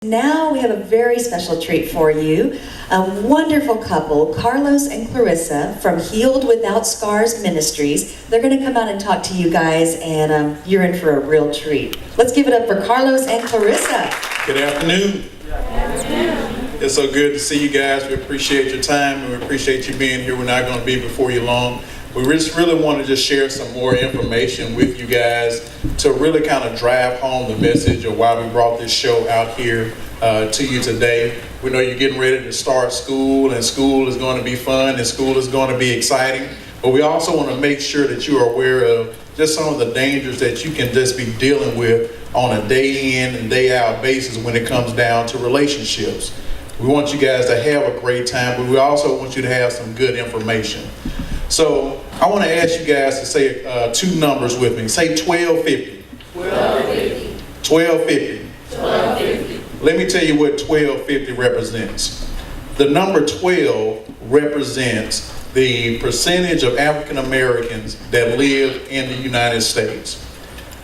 now we have a very special treat for you. A wonderful couple, Carlos and Clarissa from Healed Without Scars Ministries. They're going to come out and talk to you guys, and you're in for a real treat. Let's give it up for Carlos and Clarissa. Good afternoon. It's so good to see you guys. We appreciate your time and we appreciate you being here. We're not going to be before you long. We just really want to just share some more information with you guys to really kind of drive home the message of why we brought this show out here to you today. We know you're getting ready to start school, and school is going to be fun and school is going to be exciting. But we also want to make sure that you are aware of just some of the dangers that you can just be dealing with on a day in and day out basis when it comes down to relationships. We want you guys to have a great time, but we also want you to have some good information. So I want to ask you guys to say two numbers with me. Say 1250. 1250. 1250. 1250. Let me tell you what 1250 represents. The number 12 represents the percentage of African Americans that live in the United States.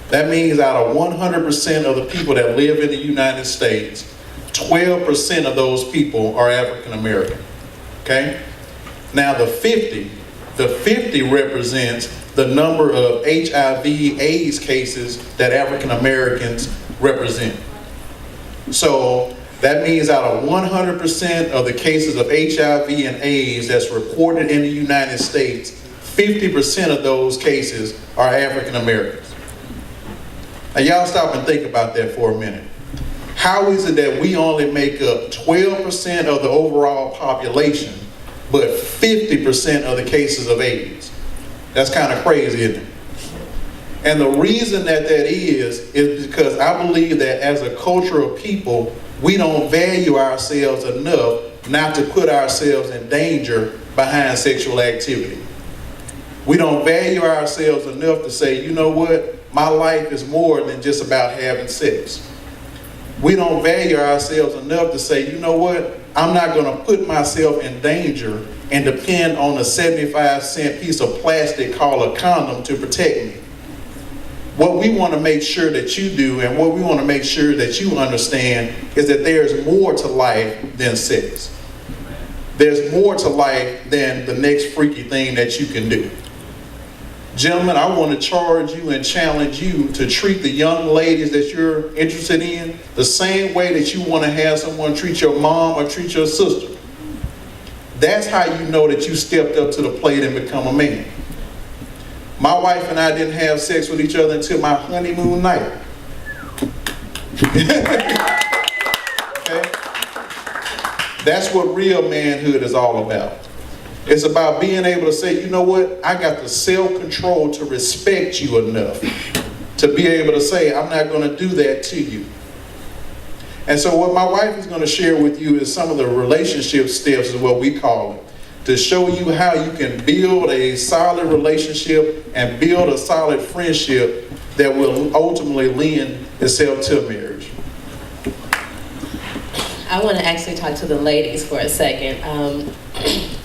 That means out of 100% of the people that live in the United States, 12% of those people are African American. Okay? Now the 50 represents the number of HIV/AIDS cases that African Americans represent. So that means out of 100% of the cases of HIV and AIDS that's reported in the United States, 50% of those cases are African Americans. Now y'all stop and think about that for a minute. How is it that we only make up 12% of the overall population, but 50% of the cases of AIDS? That's kind of crazy, isn't it? And the reason that is because I believe that as a culture of people, we don't value ourselves enough not to put ourselves in danger behind sexual activity. We don't value ourselves enough to say, you know what, my life is more than just about having sex. We don't value ourselves enough to say, you know what, I'm not going to put myself in danger and depend on a 75-cent piece of plastic called a condom to protect me. What we want to make sure that you do, and what we want to make sure that you understand, is that there's more to life than sex. There's more to life than the next freaky thing that you can do. Gentlemen, I want to charge you and challenge you to treat the young ladies that you're interested in the same way that you want to have someone treat your mom or treat your sister. That's how you know that you stepped up to the plate and become a man. My wife and I didn't have sex with each other until my honeymoon night. Okay? That's what real manhood is all about. It's about being able to say, you know what, I got the self-control to respect you enough to be able to say, I'm not going to do that to you. And so what my wife is going to share with you is some of the relationship steps, is what we call it, to show you how you can build a solid relationship and build a solid friendship that will ultimately lend itself to marriage. I want to actually talk to the ladies for a second.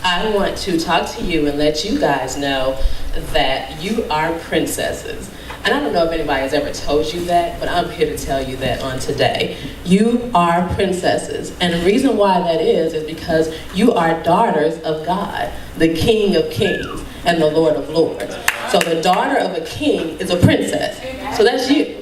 I want to talk to you and let you guys know that you are princesses. And I don't know if anybody has ever told you that, but I'm here to tell you that on today. You are princesses. And the reason why that is because you are daughters of God, the King of Kings and the Lord of Lords. So the daughter of a king is a princess. So that's you.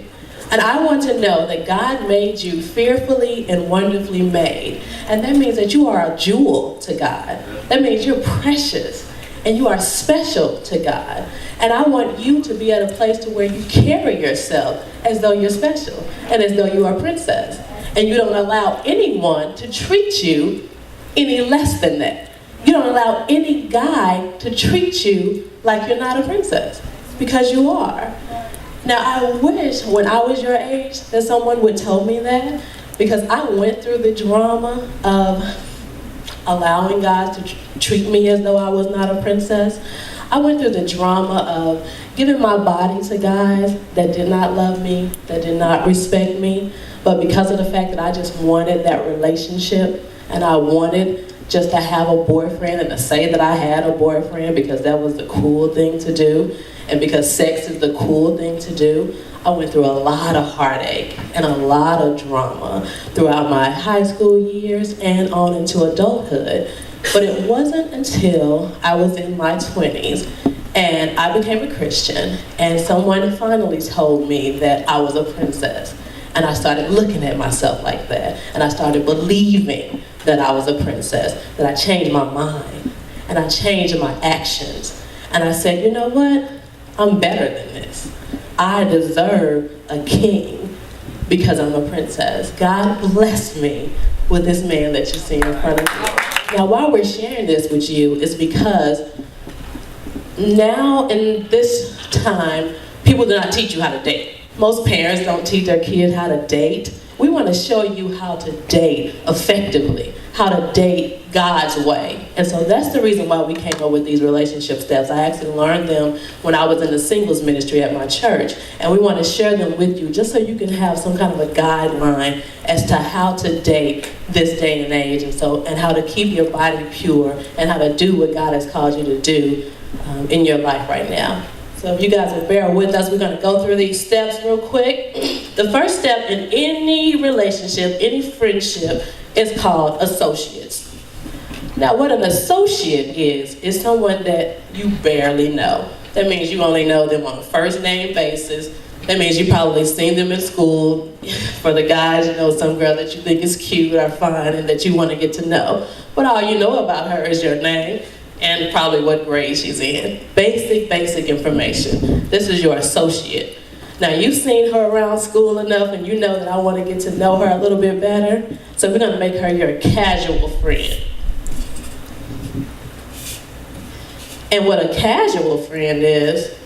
And I want to know that God made you fearfully and wonderfully made. And that means that you are a jewel to God. That means you're precious and you are special to God. And I want you to be at a place to where you carry yourself as though you're special and as though you are a princess. And you don't allow anyone to treat you any less than that. You don't allow any guy to treat you like you're not a princess, because you are. Now, I wish when I was your age that someone would tell me that, because I went through the drama of allowing God to treat me as though I was not a princess. I went through the drama of giving my body to guys that did not love me, that did not respect me, but because of the fact that I just wanted that relationship and I wanted just to have a boyfriend and to say that I had a boyfriend because that was the cool thing to do, and because sex is the cool thing to do, I went through a lot of heartache and a lot of drama throughout my high school years and on into adulthood. But it wasn't until I was in my 20s and I became a Christian and someone finally told me that I was a princess. And I started looking at myself like that. And I started believing that I was a princess, that I changed my mind and I changed my actions. And I said, you know what? I'm better than this. I deserve a king because I'm a princess. God blessed me with this man that you see in front of you. Now, why we're sharing this with you is because now in this time, people do not teach you how to date. Most parents don't teach their kids how to date. We want to show you how to date effectively, how to date God's way. And so that's the reason why we came up with these relationship steps. I actually learned them when I was in the singles ministry at my church. And we want to share them with you just so you can have some kind of a guideline as to how to date this day and age, and how to keep your body pure and how to do what God has called you to do in your life right now. So if you guys will bear with us, we're going to go through these steps real quick. The first step in any relationship, any friendship, is called associates. Now, what an associate is someone that you barely know. That means you only know them on a first name basis. That means you probably seen them in school. For the guys, you know some girl that you think is cute or fine and that you want to get to know. But all you know about her is your name and probably what grade she's in. Basic information. This is your associate. Now, you've seen her around school enough and you know that I want to get to know her a little bit better. So we're going to make her your casual friend. And what a casual friend is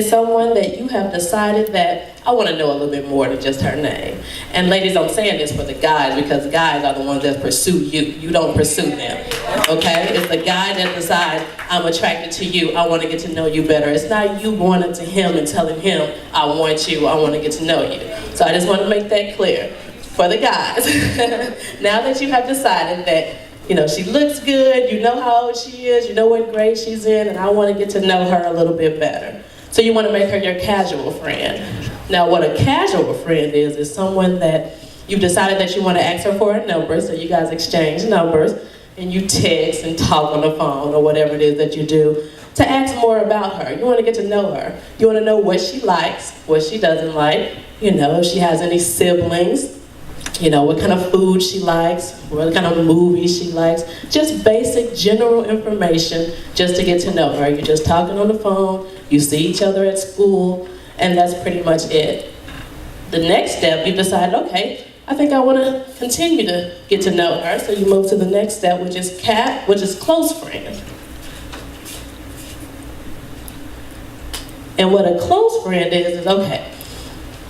someone that you have decided that I want to know a little bit more than just her name. And ladies, I'm saying this for the guys because guys are the ones that pursue you. You don't pursue them, okay? It's the guy that decides, I'm attracted to you, I want to get to know you better. It's not you going up to him and telling him, I want you, I want to get to know you. So I just want to make that clear for the guys. Now that you have decided that, you know, she looks good, you know how old she is, you know what grade she's in, and I want to get to know her a little bit better. So you want to make her your casual friend. Now, what a casual friend is someone that you've decided that you want to ask her for a number, so you guys exchange numbers, and you text and talk on the phone or whatever it is that you do to ask more about her. You want to get to know her. You want to know what she likes, what she doesn't like, you know, if she has any siblings, you know, what kind of food she likes, what kind of movies she likes, just basic general information just to get to know her. You're just talking on the phone, you see each other at school, and that's pretty much it. The next step, you decide, okay, I think I want to continue to get to know her, so you move to the next step, which is close friend. And what a close friend is okay,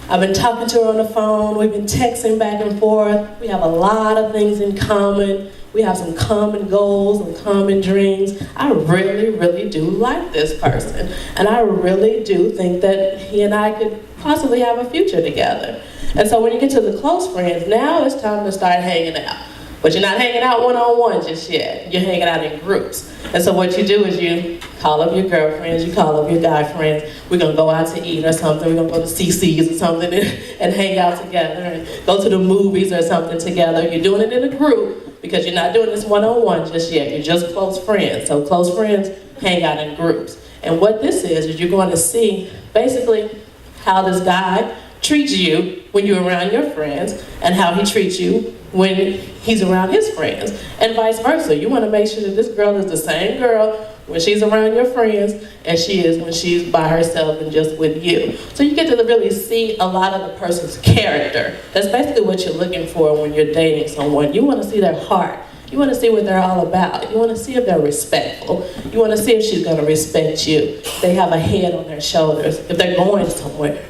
I've been talking to her on the phone, we've been texting back and forth, we have a lot of things in common, we have some common goals and common dreams. I really do like this person, and I really do think that he and I could possibly have a future together. And so when you get to the close friends, now it's time to start hanging out. But you're not hanging out one-on-one just yet. You're hanging out in groups. And so what you do is you call up your girlfriends, you call up your guy friends. We're going to go out to eat or something. We're going to go to CC's or something and hang out together and go to the movies or something together. You're doing it in a group because you're not doing this one-on-one just yet. You're just close friends. So close friends hang out in groups. And what this is you're going to see basically how this guy treats you when you're around your friends and how he treats you when he's around his friends, and vice versa. You want to make sure that this girl is the same girl when she's around your friends as she is when she's by herself and just with you. So you get to really see a lot of the person's character. That's basically what you're looking for when you're dating someone. You want to see their heart. You want to see what they're all about. You want to see if they're respectful. You want to see if she's going to respect you. If they have a head on their shoulders, if they're going somewhere.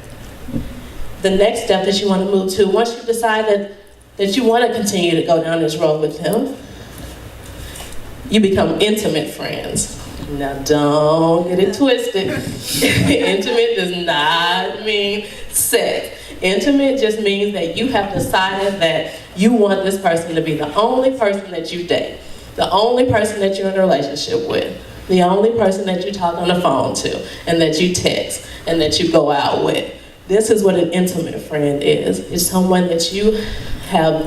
The next step that you want to move to, once you decide that you want to continue to go down this road with him, you become intimate friends. Now don't get it twisted. Intimate does not mean sex. Intimate just means that you have decided that you want this person to be the only person that you date, the only person that you're in a relationship with, the only person that you talk on the phone to, and that you text, and that you go out with. this is what an intimate friend is. It's someone that you have,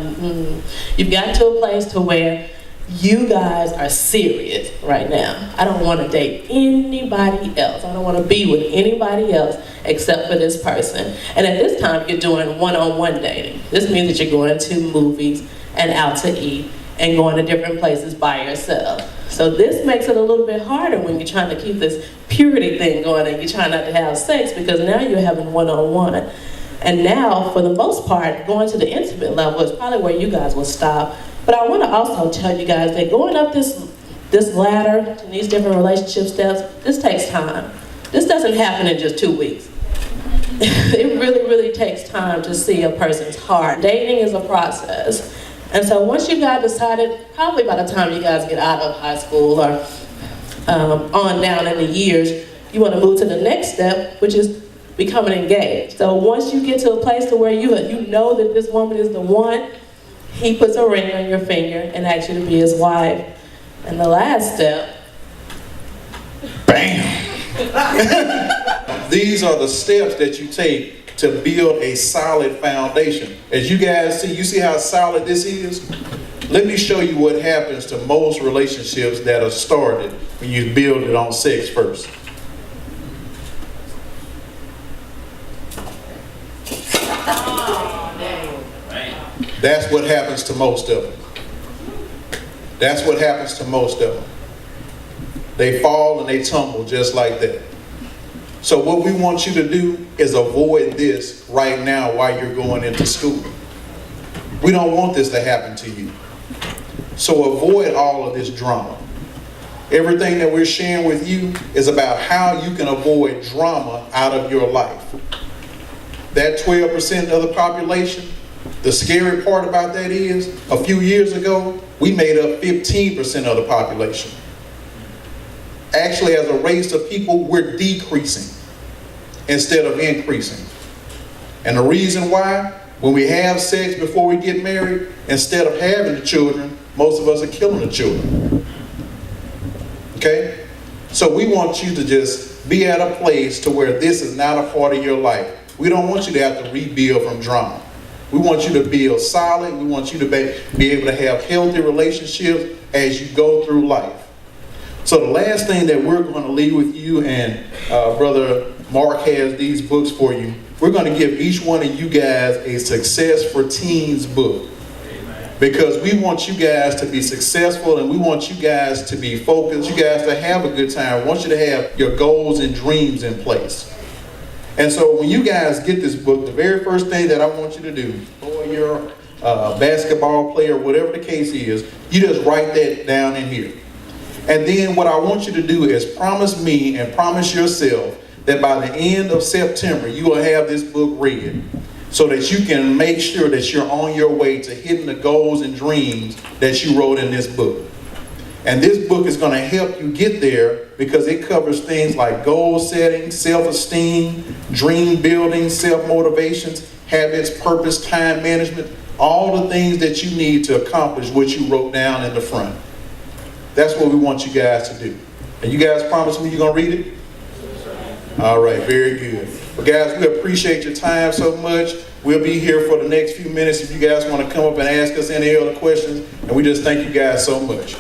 you've gotten to a place to where you guys are serious right now. I don't want to date anybody else. I don't want to be with anybody else except for this person. And at this time, you're doing one-on-one dating. This means that you're going to movies and out to eat and going to different places by yourself. So this makes it a little bit harder when you're trying to keep this purity thing going and you're trying not to have sex, because now you're having one-on-one. And now, for the most part, going to the intimate level is probably where you guys will stop. But I want to also tell you guys that going up this ladder to these different relationship steps, this takes time. This doesn't happen in just 2 weeks. It really, really takes time to see a person's heart. Dating is a process. And so once you guys decided, probably by the time you guys get out of high school or on down in the years, you want to move to the next step, which is becoming engaged. So once you get to a place to where you know that this woman is the one, he puts a ring on your finger and asks you to be his wife. And the last step, bam! These are the steps that you take to build a solid foundation. As you guys see, you see how solid this is? Let me show you what happens to most relationships that are started when you build it on sex first. That's what happens to most of them. That's what happens to most of them. They fall and they tumble just like that. So what we want you to do is avoid this right now while you're going into school. We don't want this to happen to you. So avoid all of this drama. Everything that we're sharing with you is about how you can avoid drama out of your life. That 12% of the population, the scary part about that is, a few years ago, we made up 15% of the population. Actually, as a race of people, we're decreasing instead of increasing. And the reason why, when we have sex before we get married, instead of having the children, most of us are killing the children. Okay? So we want you to just be at a place to where this is not a part of your life. We don't want you to have to rebuild from drama. We want you to build solid. We want you to be able to have healthy relationships as you go through life. So the last thing that we're going to leave with you, and Brother Mark has these books for you. We're going to give each one of you guys a Success for Teens book. Because we want you guys to be successful and we want you guys to be focused, you guys to have a good time. We want you to have your goals and dreams in place. And so when you guys get this book, the very first thing that I want you to do, or you're a basketball player, whatever the case is, you just write that down in here. And then what I want you to do is promise me and promise yourself that by the end of September, you will have this book read so that you can make sure that you're on your way to hitting the goals and dreams that you wrote in this book. And this book is going to help you get there because it covers things like goal setting, self-esteem, dream building, self-motivations, habits, purpose, time management, all the things that you need to accomplish what you wrote down in the front. That's what we want you guys to do. And you guys promise me you're going to read it? All right, very good. Well, guys, we appreciate your time so much. We'll be here for the next few minutes if you guys want to come up and ask us any other questions. And we just thank you guys so much.